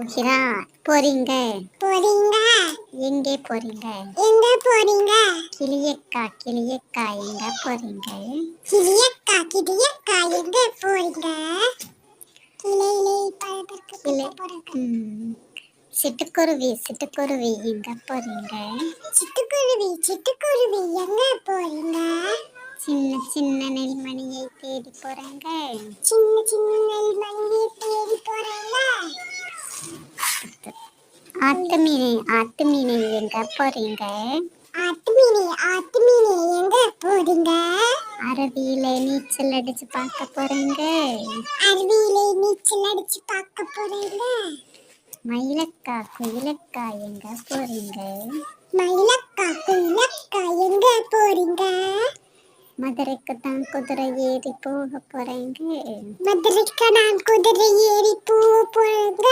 போகிறார். போறீங்க. போறீங்க. எங்கே போறீங்க? எங்க போறீங்க? கிளியக்கா கிளியக்கா எங்க போறீங்க? கிளியக்கா கிளியக்கா எங்க போறீங்க? கிளையிலே பழத்திற்கு கிளி போறீங்க. சிட்டுக்குருவி சிட்டுக்குருவி எங்க போறீங்க? சிட்டுக்குருவி சிட்டுக்குருவி எங்க போறீங்க? சின்ன சின்ன நெல்மணியை தேடி போறேங்க. சின்ன சின்ன நெல்மணியை தேடி போறேங்க. ஆத்து மீனை எங்க போறீங்க? ஆட்டு மீனே எங்க போறீங்க? அருவியில நீச்சல் அடிச்சு பார்க்க போறேங்க. அருவியிலே நீச்சல் அடிச்சு பார்க்க போறேங்க. மயிலக்கா குயிலக்கா எங்க போறீங்க? மயிலக்கா குயிலக்கா எங்க போறீங்க? மதுரைக்கு தான் குதிரை ஏறி போக போறேங்க. மதுரைக்கு நான் குதிரை ஏறி போக போறேங்க.